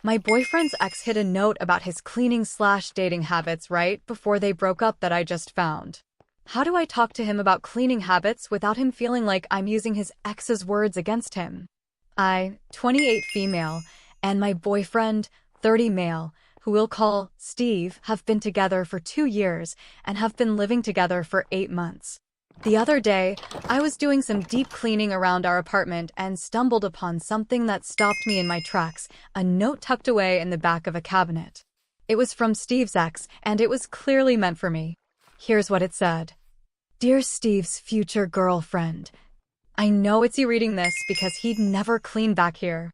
My boyfriend's ex hid a note about his cleaning/dating habits right before they broke up that I just found. How do I talk to him about cleaning habits without him feeling like I'm using his ex's words against him? I, 28 female, and my boyfriend, 30 male, who we'll call Steve, have been together for 2 years and have been living together for 8 months. The other day, I was doing some deep cleaning around our apartment and stumbled upon something that stopped me in my tracks, a note tucked away in the back of a cabinet. It was from Steve's ex, and it was clearly meant for me. Here's what it said. Dear Steve's future girlfriend, I know it's you reading this because he'd never clean back here.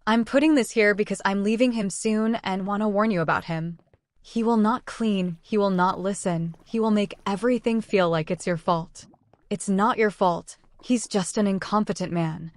I'm putting this here because I'm leaving him soon and want to warn you about him. He will not clean, he will not listen, he will make everything feel like it's your fault. It's not your fault, he's just an incompetent man.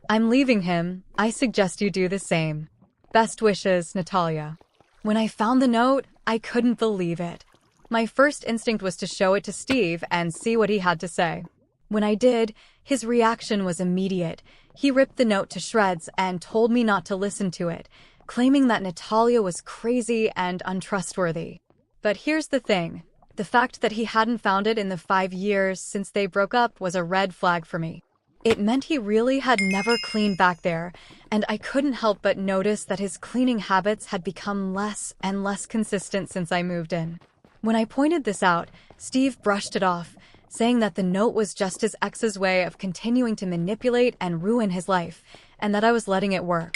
I'm leaving him, I suggest you do the same. Best wishes, Natalia. When I found the note, I couldn't believe it. My first instinct was to show it to Steve and see what he had to say. When I did, his reaction was immediate. He ripped the note to shreds and told me not to listen to it, claiming that Natalia was crazy and untrustworthy. But here's the thing. The fact that he hadn't found it in the 5 years since they broke up was a red flag for me. It meant he really had never cleaned back there, and I couldn't help but notice that his cleaning habits had become less and less consistent since I moved in. When I pointed this out, Steve brushed it off, saying that the note was just his ex's way of continuing to manipulate and ruin his life, and that I was letting it work.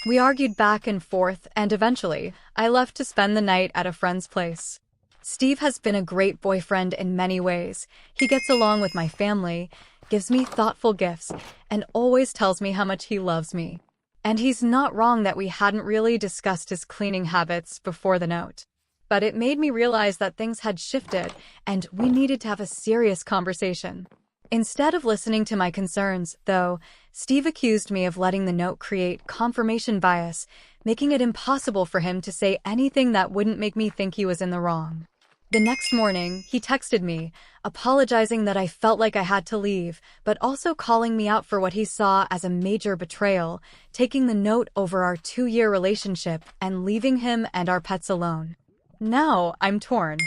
We argued back and forth, and eventually, I left to spend the night at a friend's place. Steve has been a great boyfriend in many ways. He gets along with my family, gives me thoughtful gifts, and always tells me how much he loves me. And he's not wrong that we hadn't really discussed his cleaning habits before the note. But it made me realize that things had shifted, and we needed to have a serious conversation. Instead of listening to my concerns, though, Steve accused me of letting the note create confirmation bias, making it impossible for him to say anything that wouldn't make me think he was in the wrong. The next morning, he texted me, apologizing that I felt like I had to leave, but also calling me out for what he saw as a major betrayal, taking the note over our 2-year relationship and leaving him and our pets alone. Now, I'm torn.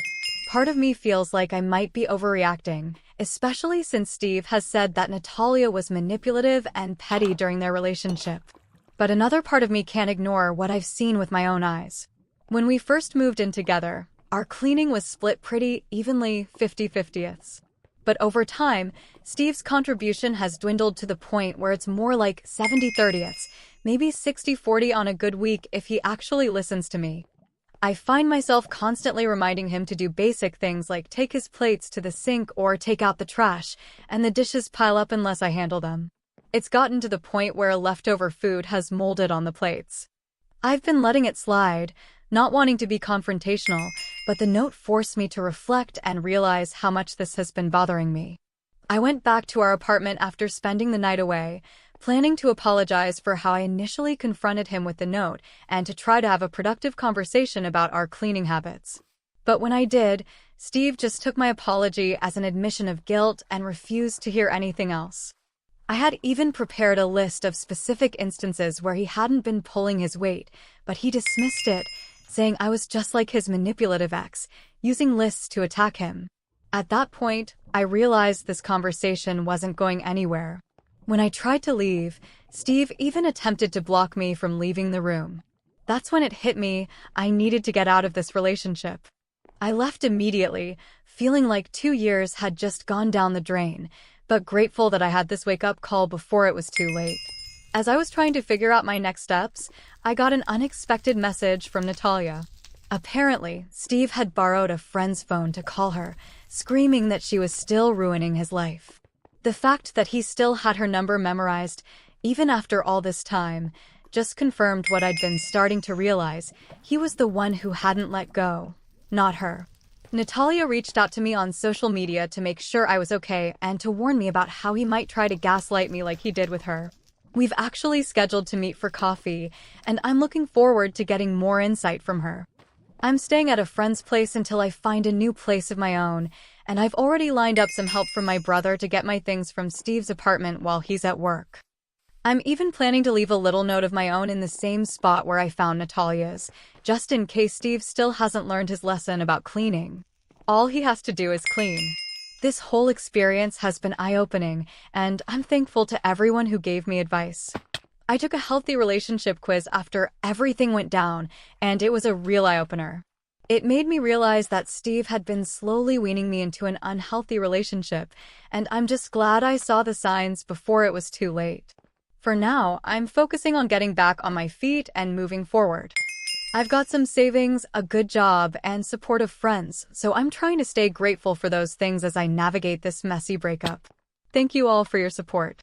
Part of me feels like I might be overreacting, especially since Steve has said that Natalia was manipulative and petty during their relationship. But another part of me can't ignore what I've seen with my own eyes. When we first moved in together, our cleaning was split pretty evenly 50-50ths. But over time, Steve's contribution has dwindled to the point where it's more like 70-30ths, maybe 60-40 on a good week if he actually listens to me. I find myself constantly reminding him to do basic things like take his plates to the sink or take out the trash, and the dishes pile up unless I handle them. It's gotten to the point where leftover food has molded on the plates. I've been letting it slide, not wanting to be confrontational, but the note forced me to reflect and realize how much this has been bothering me. I went back to our apartment after spending the night away, planning to apologize for how I initially confronted him with the note and to try to have a productive conversation about our cleaning habits. But when I did, Steve just took my apology as an admission of guilt and refused to hear anything else. I had even prepared a list of specific instances where he hadn't been pulling his weight, but he dismissed it, saying I was just like his manipulative ex, using lists to attack him. At that point, I realized this conversation wasn't going anywhere. When I tried to leave, Steve even attempted to block me from leaving the room. That's when it hit me, I needed to get out of this relationship. I left immediately, feeling like 2 years had just gone down the drain, but grateful that I had this wake-up call before it was too late. As I was trying to figure out my next steps, I got an unexpected message from Natalia. Apparently, Steve had borrowed a friend's phone to call her, screaming that she was still ruining his life. The fact that he still had her number memorized, even after all this time, just confirmed what I'd been starting to realize. He was the one who hadn't let go, not her. Natalia reached out to me on social media to make sure I was okay and to warn me about how he might try to gaslight me like he did with her. We've actually scheduled to meet for coffee, and I'm looking forward to getting more insight from her. I'm staying at a friend's place until I find a new place of my own, and I've already lined up some help from my brother to get my things from Steve's apartment while he's at work. I'm even planning to leave a little note of my own in the same spot where I found Natalia's, just in case Steve still hasn't learned his lesson about cleaning. All he has to do is clean. This whole experience has been eye-opening, and I'm thankful to everyone who gave me advice. I took a healthy relationship quiz after everything went down, and it was a real eye-opener. It made me realize that Steve had been slowly weaning me into an unhealthy relationship, and I'm just glad I saw the signs before it was too late. For now, I'm focusing on getting back on my feet and moving forward. I've got some savings, a good job, and supportive friends, so I'm trying to stay grateful for those things as I navigate this messy breakup. Thank you all for your support.